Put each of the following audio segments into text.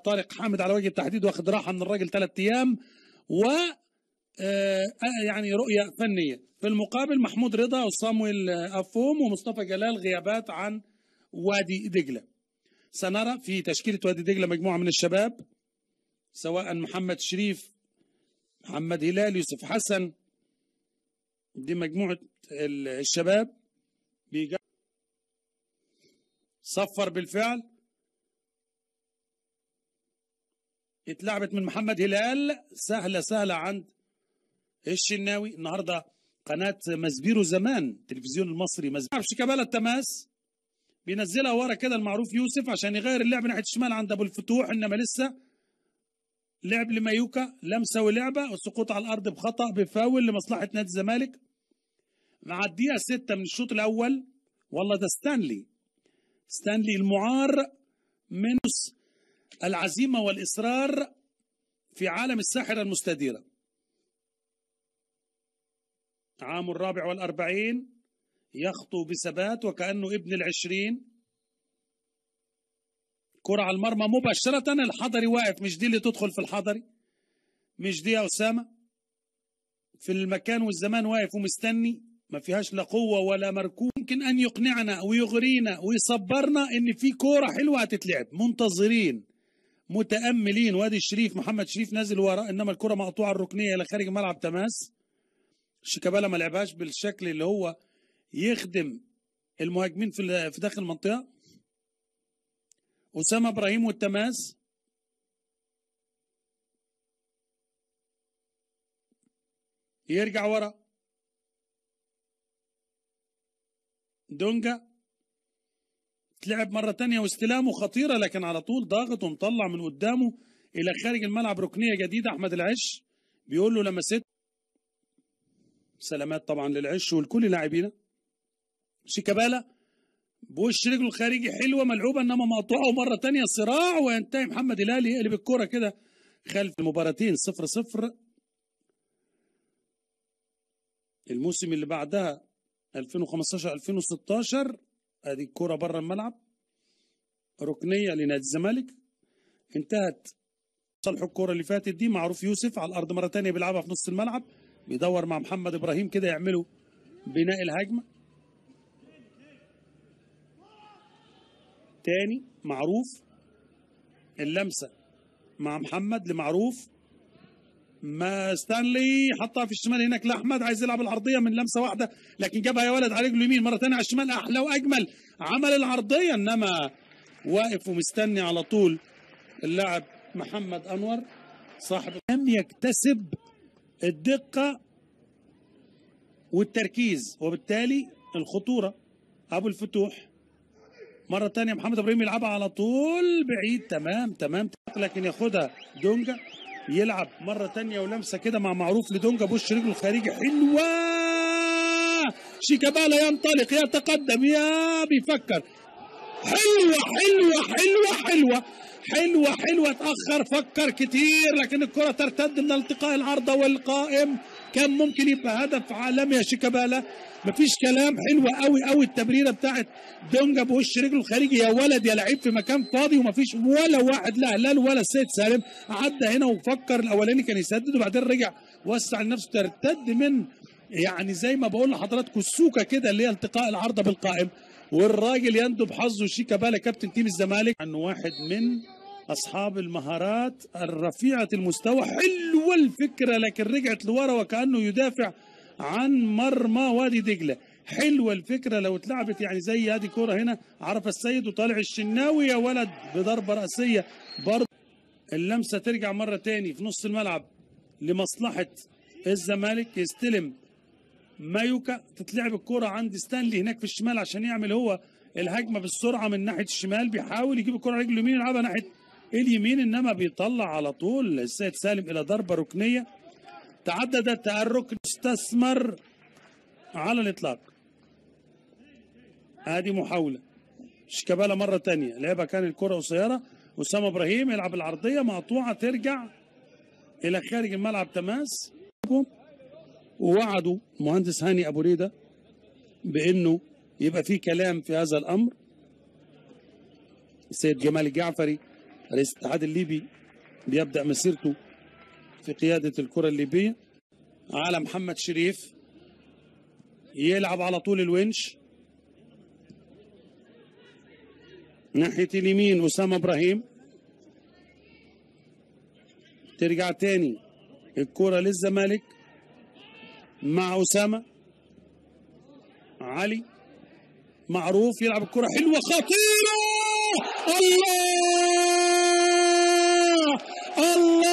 طارق حامد على وجه التحديد واخد راحه من الراجل 3 ايام و يعني رؤيه فنيه. في المقابل محمود رضا وصامويل افوم ومصطفى جلال غيابات عن وادي دجله. سنرى في تشكيله وادي دجله مجموعه من الشباب، سواء محمد شريف، محمد هلال، يوسف حسن. دي مجموعه الشباب. صفر بالفعل، اتلعبت من محمد هلال سهله عند الشناوي. النهارده قناه مزبيرو زمان التلفزيون المصري مزبيرو شيكابالا التماس بينزلها ورا كده المعروف يوسف عشان يغير اللعب ناحيه الشمال عند ابو الفتوح، انما لسه لعب لمايوكا، لمسه ولعبه والسقوط على الارض بخطا بفاول لمصلحه نادي الزمالك مع الدقيقه 6 من الشوط الاول. والله ده ستانلي المعار من العزيمه والاصرار في عالم الساحره المستديره. عامه 44 يخطو بثبات وكأنه ابن 20. كرة على المرمى مباشرة، الحضري واقف. مش دي اللي تدخل في الحضري، مش دي يا أسامة. في المكان والزمان واقف ومستني، ما فيهاش لا قوة ولا مركوب. يمكن أن يقنعنا ويغرينا ويصبرنا إن في كورة حلوة هتتلعب. منتظرين متأملين. وادي الشريف، محمد شريف نازل ورا، إنما الكرة مقطوعة الركنية إلى خارج الملعب تماس. شيكابالا ما لعبهاش بالشكل اللي هو يخدم المهاجمين في داخل المنطقة. أسامة إبراهيم والتماس. يرجع ورا دونجا، تلعب مرة تانية واستلامه خطيرة، لكن على طول ضاغط ومطلع من قدامه إلى خارج الملعب. ركنية جديدة. أحمد العش بيقول له لمست. سلامات طبعا للعش ولكل لاعبينا. شيكابالا بوش رجله الخارجي حلوة ملعوبة، إنما مقطوعة. ومرة تانية صراع وينتهي محمد هلال يقلب الكرة كده خلف المباراتين 0-0. الموسم اللي بعدها 2015-2016 ادي الكرة بره الملعب، ركنية لنادي الزمالك انتهت. صلحوا الكرة اللي فاتت دي. معروف يوسف على الأرض مرة تانية بيلعبها في نص الملعب، بيدور مع محمد إبراهيم كده يعملوا بناء الهجمة. تاني معروف، اللمسة مع محمد لمعروف، ما ستانلي حطها في الشمال هناك لأحمد، عايز يلعب العرضية من لمسة واحدة لكن جابها يا ولد على رجله اليمين. مرة تانية على الشمال أحلى وأجمل، عمل العرضية إنما واقف ومستني على طول اللاعب محمد أنور صاحب. لم يكتسب الدقة والتركيز وبالتالي الخطورة. أبو الفتوح مرة تانية محمد إبراهيم يلعبها على طول بعيد. تمام لكن ياخدها دونجا، يلعب مرة تانية ولمسة كده مع معروف لدونجا بوش رجله الخارجي حلوة. شيكابالا ينطلق يتقدم يا بيفكر. حلوة اتأخر، فكر كتير لكن الكرة ترتد من التقاء العارضة والقائم. كان ممكن يبقى هدف عالمي يا شيكابالا، مفيش كلام. حلوة قوي التمريرة بتاعت دونجا بوش رجله الخارجي يا ولد يا لعيب في مكان فاضي ومفيش ولا واحد، لا هلال ولا السيد سالم. عدى هنا وفكر، الاولاني كان يسدد وبعدين رجع وسع لنفسه. ترتد من يعني زي ما بقول لحضراتكم السوكه كده اللي هي التقاء العارضة بالقائم، والراجل يندب حظه. شيكابالا كابتن تيم الزمالك عنه واحد من اصحاب المهارات الرفيعه المستوى. حلوه الفكره لكن رجعت لورا وكانه يدافع عن مرمى وادي دجله. حلوه الفكره لو اتلعبت يعني زي هذه كوره هنا عرف السيد وطالع الشناوي يا ولد بضربه راسيه. برضه اللمسه ترجع مره تاني في نص الملعب لمصلحه الزمالك. يستلم مايوكا، تتلعب الكرة عند ستانلي هناك في الشمال عشان يعمل هو الهجمة بالسرعة من ناحية الشمال. بيحاول يجيب الكرة رجله اليمين يلعبها ناحية اليمين، انما بيطلع على طول السيد سالم الى ضربة ركنية. تعددت الركن، استثمر على الاطلاق. ادي محاولة شيكابالا مرة تانية لعبها، كان الكرة قصيرة. أسامة إبراهيم يلعب العرضية مقطوعة ترجع الى خارج الملعب تماس. ووعدوا المهندس هاني أبو ريدة بأنه يبقى في كلام في هذا الأمر. السيد جمال الجعفري رئيس الاتحاد الليبي بيبدأ مسيرته في قيادة الكرة الليبية على محمد شريف، يلعب على طول الونش ناحية اليمين أسامة إبراهيم، ترجع تاني الكرة للزمالك مع أسامة. علي معروف يلعب الكرة حلوة خطيرة، الله الله،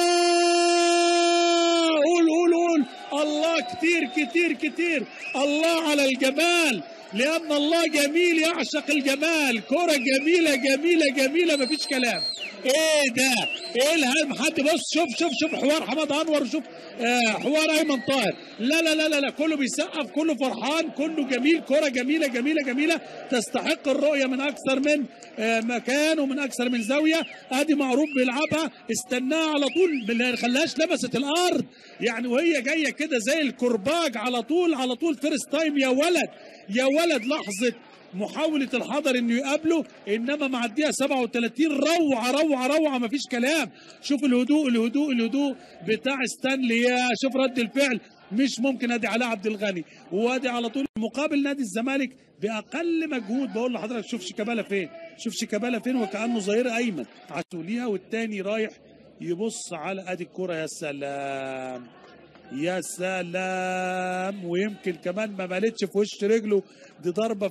قول الله، كتير كتير كتير، الله على الجمال، لأن الله جميل يعشق الجمال. كرة جميلة جميلة جميلة مفيش كلام. ايه ده؟ ايه الهم؟ حد بص، شوف حوار حماد انور، وشوف حوار ايمن طاهر، لا لا لا لا لا، كله بيسقف، كله فرحان، كله جميل. كرة جميلة جميلة جميلة تستحق الرؤية من اكثر من مكان ومن اكثر من زاوية. ادي معروف بيلعبها، استناها على طول، ما خلاهاش لمست الارض يعني، وهي جاية كده زي الكرباج على طول على طول. فيرست تايم يا ولد يا ولد، لحظة محاولة الحضر انه يقابله، انما معديها 37. روعة روعة روعة مفيش كلام. شوف الهدوء بتاع ستانلي، يا شوف رد الفعل، مش ممكن. ادي علاء عبد الغني، وادي على طول مقابل نادي الزمالك باقل مجهود. بقول لحضرتك شوف شيكابالا فين، وكانه ظهير ايمن عسوليها، والتاني رايح يبص على ادي الكرة. يا سلام يا سلام، ويمكن كمان ما مالتش في وش رجله، دي ضربه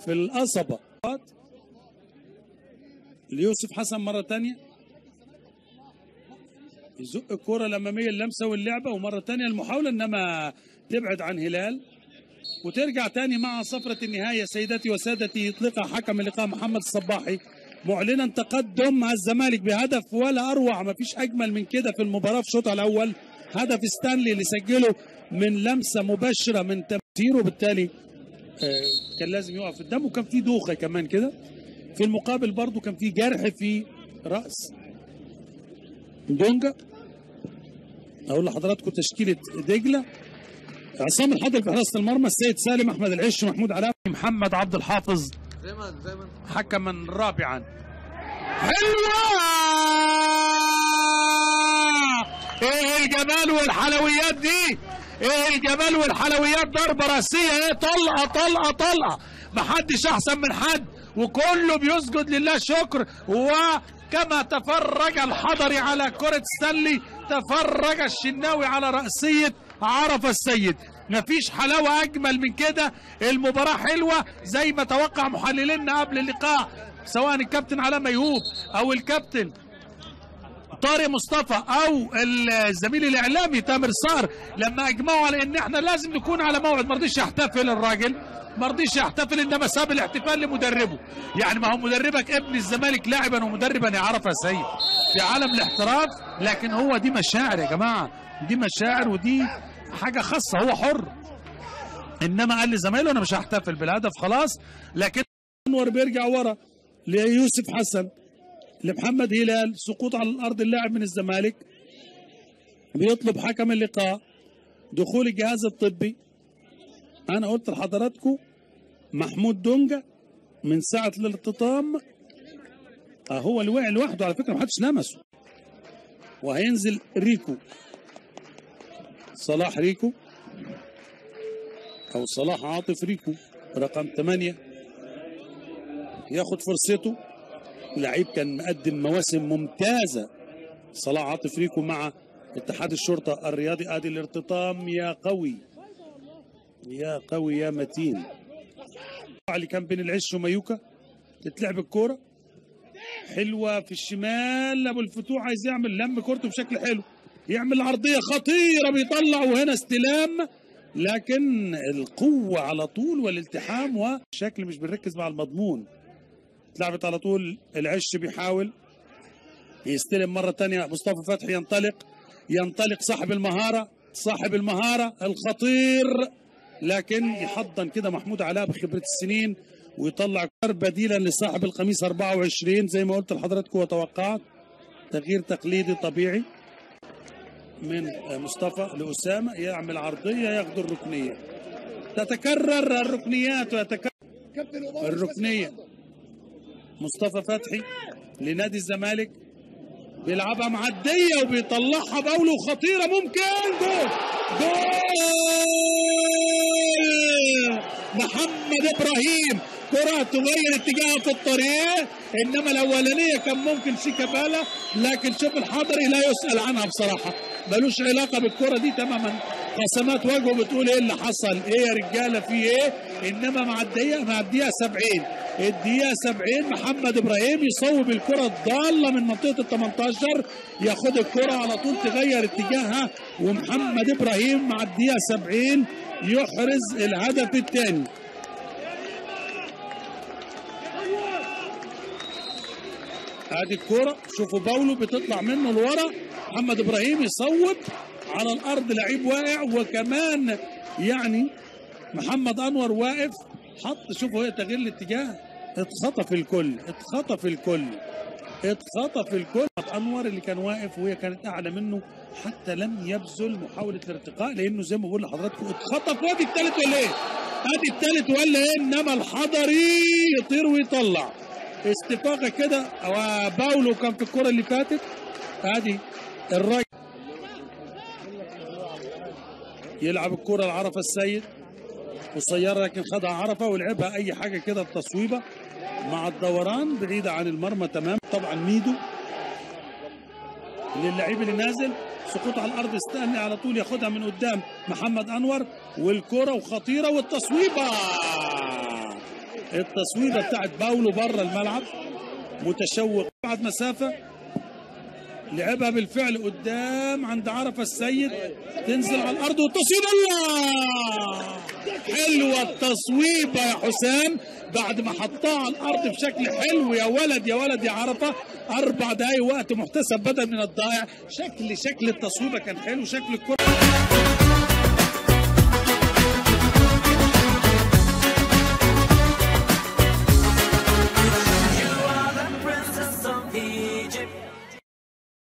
في القصبه. ليوسف حسن مره ثانيه يزق الكره الاماميه، اللمسه واللعبه، ومره ثانيه المحاوله، انما تبعد عن هلال، وترجع ثاني مع صفره النهايه. سيداتي وسادتي، يطلقها حكم اللقاء محمد الصباحي معلنا تقدم الزمالك بهدف، ولا اروع، ما فيش اجمل من كده في المباراه في الشوط الاول. هدف ستانلي اللي سجله من لمسه مباشره من تمثيل، وبالتالي كان لازم يقف قدامه، وكان في دوخه كمان كده. في المقابل برضو كان في جرح في راس دونجا. اقول لحضراتكم تشكيله دجله: عصام الحضري في حراسه المرمى، السيد سالم، احمد العش، محمود علاء، محمد عبد الحافظ حكما رابعا. حلوه، ايه الجمال والحلويات دي، ايه الجمال والحلويات، ضربه راسيه، ايه، طلقه، محدش احسن من حد، وكله بيسجد لله شكر. وكما تفرج الحضري على كرة ستانلي، تفرج الشناوي على رأسية عرفة السيد. مفيش حلاوة أجمل من كده. المباراة حلوة زي ما توقع محللينا قبل اللقاء، سواء الكابتن علاء ميهوب أو الكابتن طارق مصطفى او الزميل الاعلامي تامر صار، لما اجمعوا على ان احنا لازم نكون على موعد. ما رضيش يحتفل الراجل، ما رضيش يحتفل، انما ساب الاحتفال لمدربه. يعني ما هو مدربك ابن الزمالك لاعبا ومدربا يعرف يا سيد في عالم الاحتراف، لكن هو دي مشاعر يا جماعه، دي مشاعر ودي حاجه خاصه، هو حر. انما قال لزمايله انا مش هحتفل بالهدف خلاص. لكن انور بيرجع ورا ليوسف حسن، لمحمد هلال، سقوط على الارض اللاعب من الزمالك، بيطلب حكم اللقاء دخول الجهاز الطبي. انا قلت لحضراتكم محمود دونجا من ساعه الالتطام هو اللي وقع لوحده على فكره، محدش لمسه. وهينزل ريكو، صلاح ريكو او صلاح عاطف ريكو رقم 8، ياخد فرصته. لعيب كان مقدم مواسم ممتازه صلاح عاطف ريكو مع اتحاد الشرطه الرياضي. ادي الارتطام، يا قوي يا قوي يا متين، اللي كان بين العش ومايوكا. تتلعب الكوره حلوه في الشمال، ابو الفتوح عايز يعمل لم كورته بشكل حلو، يعمل عرضيه خطيره، بيطلع، وهنا استلام، لكن القوه على طول والالتحام وشكل مش بنركز مع المضمون. اتلعبت على طول، العش بيحاول يستلم مره ثانيه، مصطفى فتحي ينطلق صاحب المهاره الخطير، لكن يحضن كده محمود علاء بخبره السنين ويطلع بديلا لصاحب القميص 24 زي ما قلت لحضراتكم وتوقعت. تغيير تقليدي طبيعي من مصطفى لأسامة، يعمل عرضية ياخد الركنية. تتكرر الركنيات ويتكرر الركنية. مصطفى فتحي لنادي الزمالك، بيلعبها معديه وبيطلعها باولو خطيره، ممكن جول. جول محمد ابراهيم، كره تغير اتجاهها في الطريق، انما الاولانيه كان ممكن شيكابالا، لكن شوف الحضري لا يسال عنها بصراحه، ملوش علاقه بالكره دي تماما. قسمات وجهه بتقول ايه اللي حصل، ايه يا رجاله في ايه؟ انما مع الدقيقه 70 الدقيقه 70 محمد ابراهيم يصوب الكره الضاله من منطقه ال 18، ياخد الكره على طول تغير اتجاهها، ومحمد ابراهيم مع الدقيقه 70 يحرز الهدف الثاني. ادي الكرة، شوفوا باولو بتطلع منه لورا، محمد ابراهيم يصوب على الارض، لعيب واقع، وكمان يعني محمد انور واقف حط، شوفوا هي تغيير الاتجاه، اتخطف الكل. انور اللي كان واقف وهي كانت اعلى منه، حتى لم يبذل محاولة الارتقاء، لانه زي ما بقول لحضراتكم اتخطف. وادي الثالث ولا ايه؟ ادي الثالث ولا ايه؟ انما الحضري يطير ويطلع استفاقه كده، وباولو كان في الكره اللي فاتت. ادي الراجل يلعب الكره لعرفه السيد، قصيره لكن خدها عرفه ولعبها اي حاجه كده بتصويبه مع الدوران بعيده عن المرمى تمام. طبعا ميدو للعيب اللي نازل، سقوط على الارض، استنى على طول ياخدها من قدام محمد انور، والكره وخطيره، والتصويبه بتاعت باولو بره الملعب، متشوق بعد مسافه، لعبها بالفعل قدام عند عرفه السيد، تنزل على الارض والتصويبه. الله، حلوه التصويبه يا حسام بعد ما حطها على الارض بشكل حلو. يا ولد يا عرفه، 4 دقايق وقت محتسب بدل من الضائع. شكل التصويبه كان حلو، شكل الكره